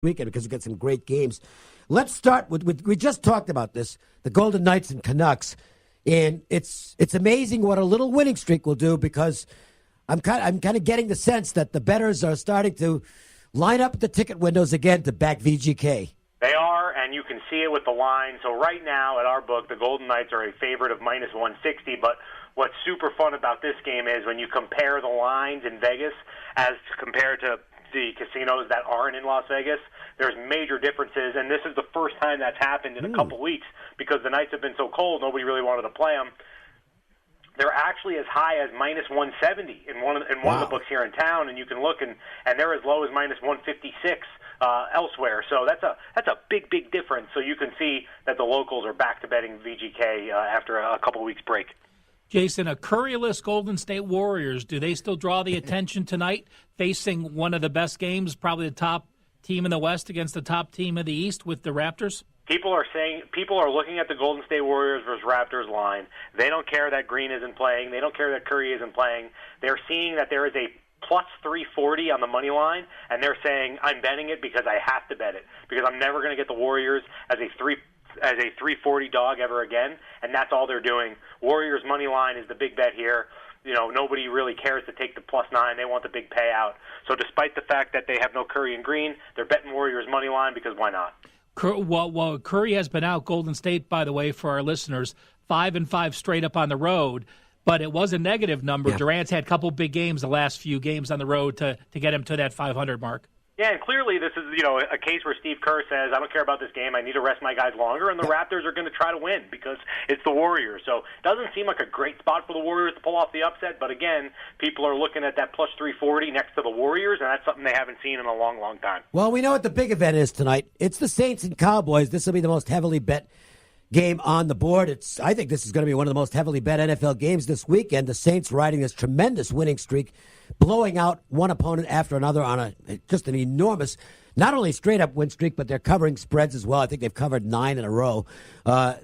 weekend because we got some great games. Let's start with we just talked about this, the Golden Knights and Canucks, and it's amazing what a little winning streak will do because I'm kind of getting the sense that the bettors are starting to line up the ticket windows again to back VGK. They are, and you can see it with the line. So right now at our book, the Golden Knights are a favorite of minus 160, but what's super fun about this game is when you compare the lines in Vegas as compared to the casinos that aren't in Las Vegas, there's major differences, and this is the first time that's happened in a couple weeks because the Knights have been so cold, nobody really wanted to play them. They're actually as high as minus 170 in one of the books here in town, and you can look, and they're as low as minus 156 elsewhere. So that's a big difference. So you can see that the locals are back to betting VGK after a couple weeks break. Jason, a curryless Golden State Warriors, do they still draw the attention tonight, facing one of the best games, probably the top team in the West against the top team in the East with the Raptors? People are looking at the Golden State Warriors versus Raptors line. They don't care that Green isn't playing. They don't care that Curry isn't playing. They're seeing that there is a plus 340 on the money line, and they're saying, I'm betting it because I have to bet it, because I'm never going to get the Warriors as a 340 dog ever again, and that's all they're doing. Warriors money line is the big bet here. You know, nobody really cares to take the +9. They want the big payout. So despite the fact that they have no Curry and Green, they're betting Warriors money line because why not? Well, Curry has been out. Golden State, by the way, for our listeners, 5-5 straight up on the road, but it was a negative number. Yeah. Durant's had a couple big games the last few games on the road to get him to that 500 mark. Yeah, and clearly this is, a case where Steve Kerr says, I don't care about this game, I need to rest my guys longer, and the Raptors are going to try to win because it's the Warriors. So it doesn't seem like a great spot for the Warriors to pull off the upset, but again, people are looking at that plus 340 next to the Warriors, and that's something they haven't seen in a long, long time. Well, we know what the big event is tonight. It's the Saints and Cowboys. This will be the most heavily bet game on the board. I think this is going to be one of the most heavily bet NFL games this weekend. The Saints riding this tremendous winning streak, blowing out one opponent after another on just an enormous, not only straight-up win streak, but they're covering spreads as well. I think they've covered 9 in a row.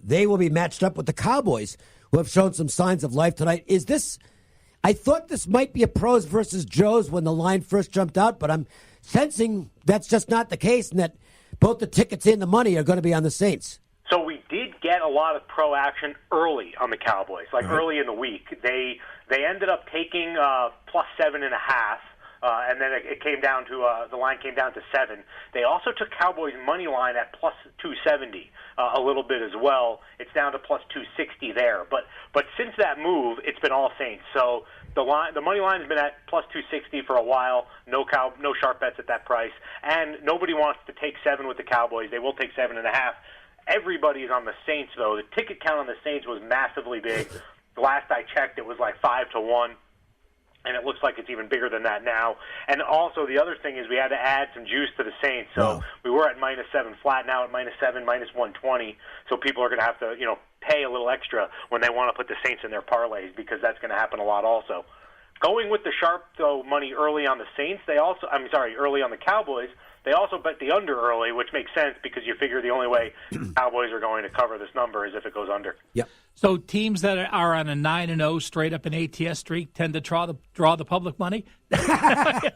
They will be matched up with the Cowboys, who have shown some signs of life tonight. I thought this might be a pros versus Joes when the line first jumped out, but I'm sensing that's just not the case, and that both the tickets and the money are going to be on the Saints. So we did get a lot of pro action early on the Cowboys, early in the week. They ended up taking plus 7.5, and then it came down to the line came down to 7. They also took Cowboys money line at plus 270 a little bit as well. It's down to plus 260 there. But since that move, it's been all Saints. So the money line has been at plus 260 for a while. No sharp bets at that price, and nobody wants to take 7 with the Cowboys. They will take 7.5. Everybody's on the Saints, though. The ticket count on the Saints was massively big. Last I checked, it was like 5-1, and it looks like it's even bigger than that now. And also, the other thing is we had to add some juice to the Saints. So we were at -7 flat, now at -7, -120. So people are going to have to, pay a little extra when they want to put the Saints in their parlays, because that's going to happen a lot also. Going with the sharp, though, money early on the Saints, early on the Cowboys, they also bet the under early, which makes sense because you figure the only way Cowboys are going to cover this number is if it goes under. Yep. So teams that are on a 9-0 straight up an ATS streak tend to draw the public money. Let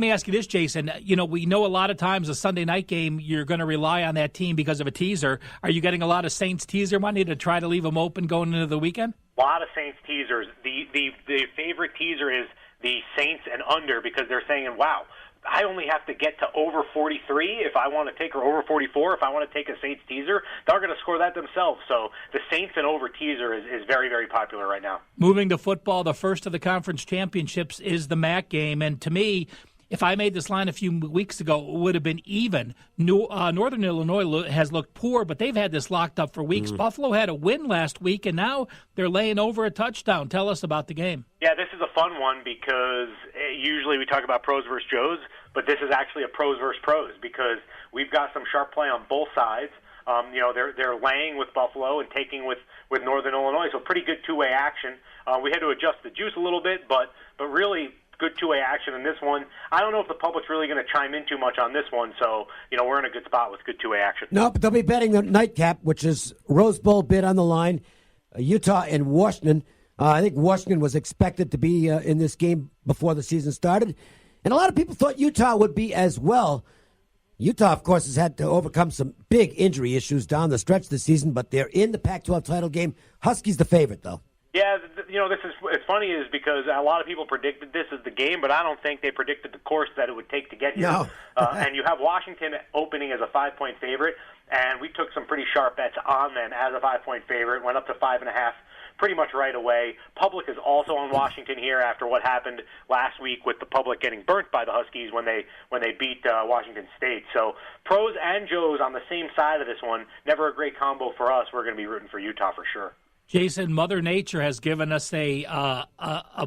me ask you this, Jason. We know a lot of times a Sunday night game you're going to rely on that team because of a teaser. Are you getting a lot of Saints teaser money to try to leave them open going into the weekend? A lot of Saints teasers. The favorite teaser is the Saints and under, because they're saying, wow, I only have to get to over 43 if I want to take, or over 44 if I want to take a Saints teaser. They're going to score that themselves. So the Saints and over teaser is very, very popular right now. Moving to football, the first of the conference championships is the MAC game. And to me, if I made this line a few weeks ago, it would have been even. Northern Illinois has looked poor, but they've had this locked up for weeks. Buffalo had a win last week, and now they're laying over a touchdown. Tell us about the game. Yeah, this is a fun one because usually we talk about pros versus Joes, but this is actually a pros versus pros because we've got some sharp play on both sides. They're laying with Buffalo and taking with Northern Illinois, so pretty good two-way action. We had to adjust the juice a little bit, but really good two-way action in this one. I don't know if the public's really going to chime in too much on this one, so we're in a good spot with good two-way action. No, but they'll be betting the nightcap, which is Rose Bowl bid on the line, Utah and Washington. I think Washington was expected to be in this game before the season started, And a lot of people thought Utah would be as well. Utah, of course, has had to overcome some big injury issues down the stretch this season, but they're in the Pac-12 title game. Huskies the favorite, though. Yeah, it's funny is because a lot of people predicted this as the game, but I don't think they predicted the course that it would take to get here. No. And you have Washington opening as a 5-point favorite, and we took some pretty sharp bets on them as a 5-point favorite, went up to 5.5 pretty much right away. Public is also on Washington here after what happened last week with the Public getting burnt by the Huskies when they beat Washington State. So pros and Joes on the same side of this one. Never a great combo for us. We're going to be rooting for Utah for sure. Jason, Mother Nature has given us a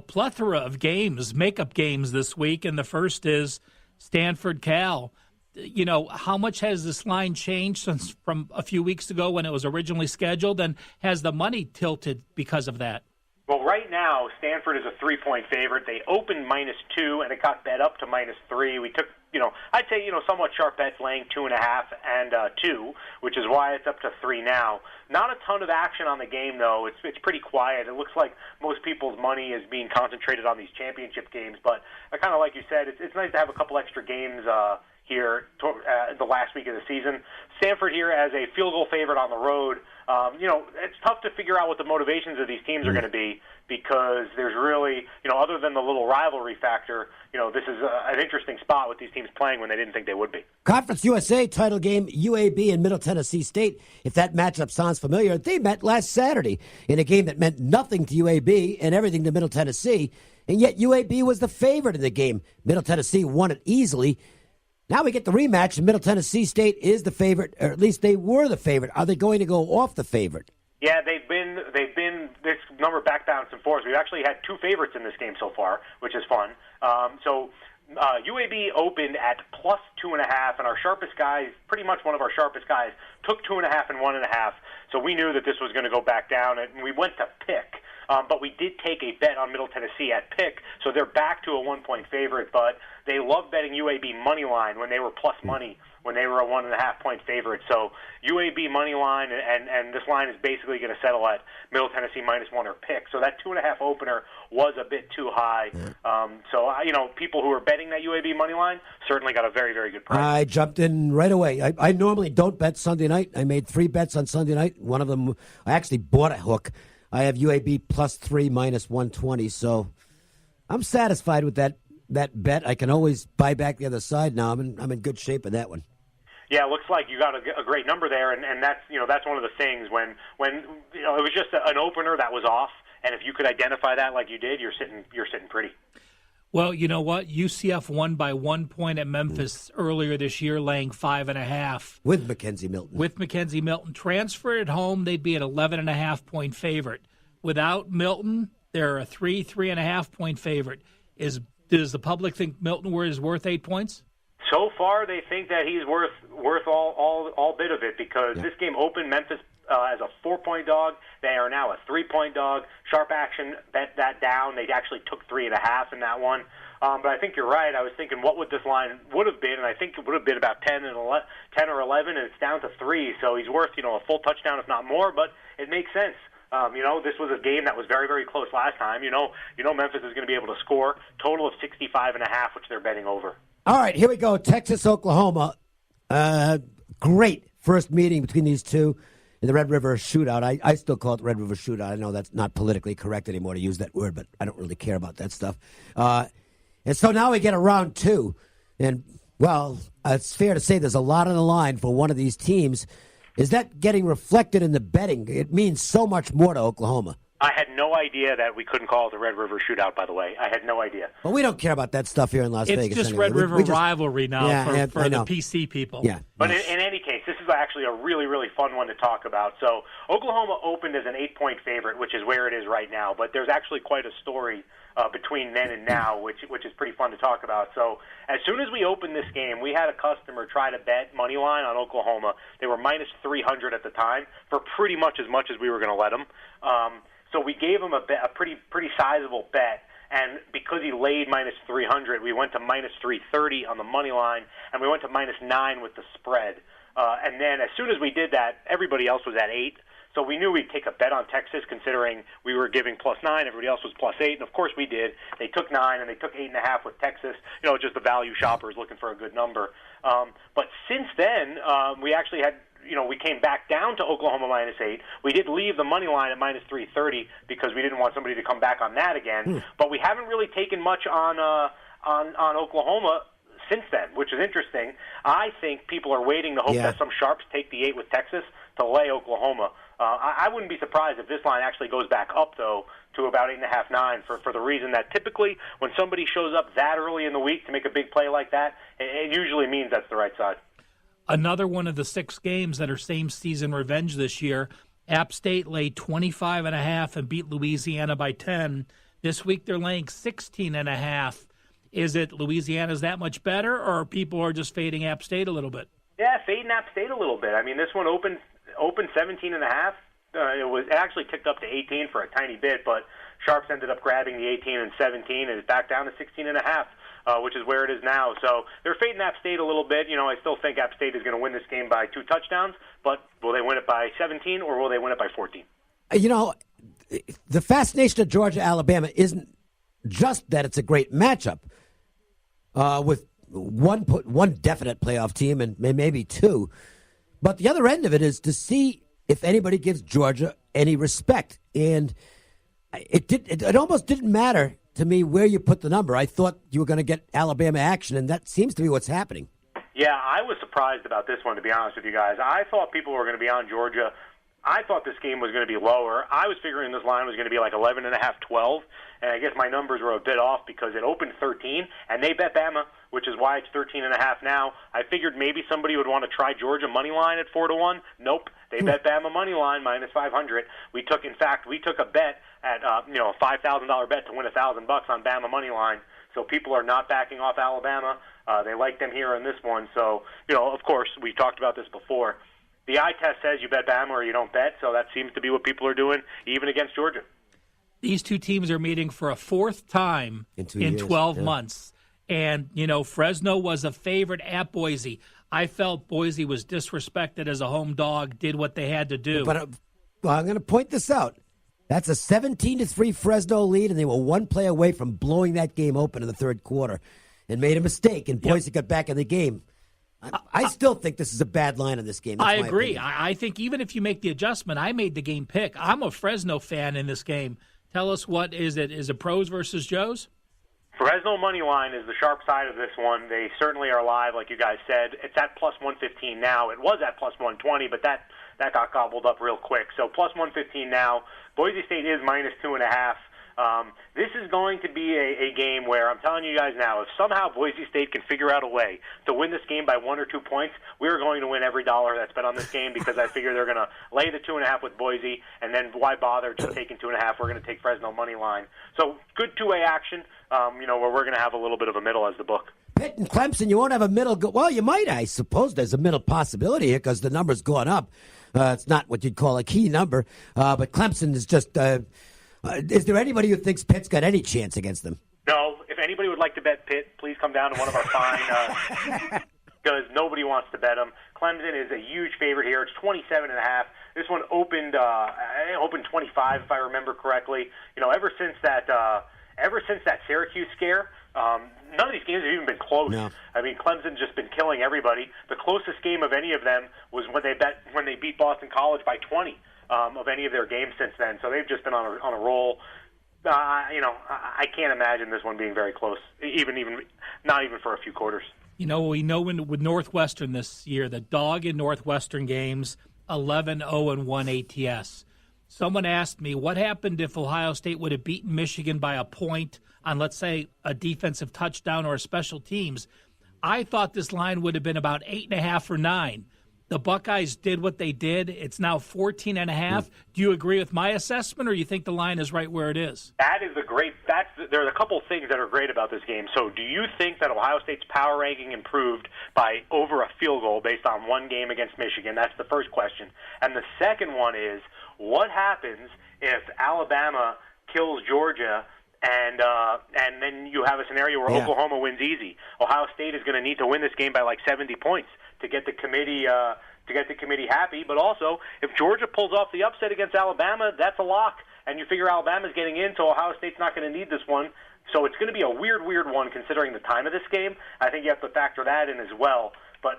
plethora of games, makeup games this week, and the first is Stanford-Cal. You know, how much has this line changed since from a few weeks ago when it was originally scheduled, and has the money tilted because of that? Well, right now, Stanford is a 3-point favorite. They opened -2, and it got bet up to -3. We took, I'd say, somewhat sharp bets laying 2.5 and 2, which is why it's up to 3 now. Not a ton of action on the game, though. It's pretty quiet. It looks like most people's money is being concentrated on these championship games, but kind of like you said, it's nice to have a couple extra games here the last week of the season. Stanford here as a field goal favorite on the road. It's tough to figure out what the motivations of these teams are going to be because there's really, other than the little rivalry factor, this is an interesting spot with these teams playing when they didn't think they would be. Conference USA title game, UAB and Middle Tennessee State. If that matchup sounds familiar, they met last Saturday in a game that meant nothing to UAB and everything to Middle Tennessee, and yet UAB was the favorite in the game. Middle Tennessee won it easily. Now we get the rematch, and Middle Tennessee State is the favorite, or at least they were the favorite. Are they going to go off the favorite? Yeah, they've been this number back, balance, and force. We've actually had 2 favorites in this game so far, which is fun. UAB opened at +2.5, and our sharpest guys, pretty much one of our sharpest guys, took 2.5 and 1.5. So we knew that this was going to go back down, and we went to pick. But we did take a bet on Middle Tennessee at pick, so they're back to a 1-point favorite. But they love betting UAB money line when they were plus money, when they were a 1.5-point favorite. So UAB money line, and this line is basically going to settle at Middle Tennessee -1 or pick. So that 2.5 opener was a bit too high. People who are betting that UAB money line certainly got a very, very good price. I jumped in right away. I normally don't bet Sunday night. I made 3 bets on Sunday night. One of them, I actually bought a hook. I have UAB +3 -120, so I'm satisfied with that bet. I can always buy back the other side now. I'm in good shape in that one. Yeah, it looks like you got a great number there, and that's one of the things when it was just an opener that was off, and if you could identify that like you did, you're sitting pretty. Well, you know what? UCF won by 1 point at Memphis earlier this year, laying 5.5. With Mackenzie Milton. Transferred at home, they'd be an 11.5-point favorite. Without Milton, they're a 3.5-point favorite. Does the public think Milton is worth 8 points? So far, they think that he's worth all bit of it because this game opened Memphis as a 4-point dog. They are now a 3-point dog. Sharp Action bet that down. They actually took 3.5 in that one. But I think you're right. I was thinking what would this line would have been, and I think it would have been about 10 or 11, and it's down to 3. So he's worth a full touchdown, if not more. But it makes sense. This was a game that was very, very close last time. Memphis is going to be able to score. Total of 65.5, which they're betting over. All right, here we go. Texas, Oklahoma. Great first meeting between these two in the Red River Shootout. I still call it the Red River Shootout. I know that's not politically correct anymore to use that word, but I don't really care about that stuff. And so now we get a round 2. And, well, it's fair to say there's a lot on the line for one of these teams. Is that getting reflected in the betting? It means so much more to Oklahoma. I had no idea that we couldn't call it the Red River Shootout, by the way. I had no idea. Well, we don't care about that stuff here in Las Vegas. It's just anyway. Red River rivalry now for the PC people. Yeah. But in any case, this is actually a really, really fun one to talk about. So Oklahoma opened as an 8-point favorite, which is where it is right now. But there's actually quite a story between then and now, which is pretty fun to talk about. So as soon as we opened this game, we had a customer try to bet money line on Oklahoma. They were -300 at the time for pretty much as we were going to let them. So we gave him a pretty sizable bet, and because he laid -300, we went to -330 on the money line, and we went to -9 with the spread. And then as soon as we did that, everybody else was at 8. So we knew we'd take a bet on Texas, considering we were giving +9, everybody else was +8, and of course we did. They took 9, and they took 8.5 with Texas. Just the value shoppers looking for a good number. But since then, we actually had, we came back down to Oklahoma -8. We did leave the money line at -330 because we didn't want somebody to come back on that again. But we haven't really taken much on Oklahoma since then, which is interesting. I think people are waiting to hope that some sharps take the 8 with Texas to lay Oklahoma. I wouldn't be surprised if this line actually goes back up, though, to about 8.5, 9, for the reason that typically when somebody shows up that early in the week to make a big play like that, it usually means that's the right side. Another one of the 6 games that are same-season revenge this year, App State laid 25.5 and beat Louisiana by 10. This week they're laying 16.5. Is it Louisiana's that much better, or people are just fading App State a little bit? Yeah, fading App State a little bit. I mean, this one opened 17.5. It actually ticked up to 18 for a tiny bit, but sharps ended up grabbing the 18 and 17, and it's back down to 16.5, which is where it is now. So they're fading App State a little bit. I still think App State is going to win this game by 2 touchdowns, but will they win it by 17 or will they win it by 14? The fascination of Georgia-Alabama isn't just that it's a great matchup with one definite playoff team and maybe 2, but the other end of it is to see if anybody gives Georgia any respect. And it almost didn't matter to me where you put the number. I thought you were going to get Alabama action, and that seems to be what's happening. Yeah, I was surprised about this one, to be honest with you guys. I thought people were going to be on Georgia. I thought this game was going to be lower. I was figuring this line was going to be like 11.5, 12, and I guess my numbers were a bit off because it opened 13, and they bet Bama, which is why it's 13.5 now. I figured maybe somebody would want to try Georgia money line at 4-1. Nope, they bet Bama money line -500. We took a bet at a $5,000 bet to win $1,000 on Bama money line. So people are not backing off Alabama. They like them here in this one. So of course, we talked about this before. The eye test says you bet Bama or you don't bet, so that seems to be what people are doing, even against Georgia. These two teams are meeting for a 4th time in 12 months. And, Fresno was a favorite at Boise. I felt Boise was disrespected as a home dog, did what they had to do. But I'm going to point this out. That's a 17-3 Fresno lead, and they were 1 play away from blowing that game open in the 3rd quarter and made a mistake, and Boise got back in the game. I still think this is a bad line in this game. I agree. I think even if you make the adjustment, I made the game pick. I'm a Fresno fan in this game. Tell us, what is it? Is it pros versus Joes? Fresno money line is the sharp side of this one. They certainly are live, like you guys said. It's at +115 now. It was at +120, but that got gobbled up real quick. So +115 now. Boise State is -2.5. This is going to be a game where, I'm telling you guys now, if somehow Boise State can figure out a way to win this game by 1 or 2 points, we're going to win every dollar that's bet on this game, because I figure they're going to lay the 2.5 with Boise, and then why bother just taking 2.5? We're going to take Fresno money line. So good two-way action, where we're going to have a little bit of a middle as the book. Pitt and Clemson, you won't have a middle. Well, you might, I suppose. There's a middle possibility here because the number's gone up. It's not what you'd call a key number, but Clemson is just. Is there anybody who thinks Pitt's got any chance against them? No. If anybody would like to bet Pitt, please come down to one of our fine, because nobody wants to bet them. Clemson is a huge favorite here. It's 27.5. This one opened 25, if I remember correctly. Ever since that Syracuse scare, none of these games have even been close. No. I mean, Clemson's just been killing everybody. The closest game of any of them was when they beat Boston College by 20 of any of their games since then. So they've just been on a roll. I can't imagine this one being very close, even not even for a few quarters. We know with Northwestern this year, the dog in Northwestern games, 11-0-1 ATS. Someone asked me, what happened if Ohio State would have beaten Michigan by a point on, let's say, a defensive touchdown or a special teams? I thought this line would have been about 8.5 or 9. The Buckeyes did what they did. It's now 14.5. Do you agree with my assessment, or you think the line is right where it is? There are a couple things that are great about this game. So do you think that Ohio State's power ranking improved by over a field goal based on one game against Michigan? That's the first question. And the second one is, what happens if Alabama kills Georgia and then you have a scenario where Oklahoma wins easy? Ohio State is going to need to win this game by like 70 points to get the committee to get the committee happy. But also, if Georgia pulls off the upset against Alabama, that's a lock. And you figure Alabama's getting in, so Ohio State's not going to need this one. So it's going to be a weird one considering the time of this game. I think you have to factor that in as well. But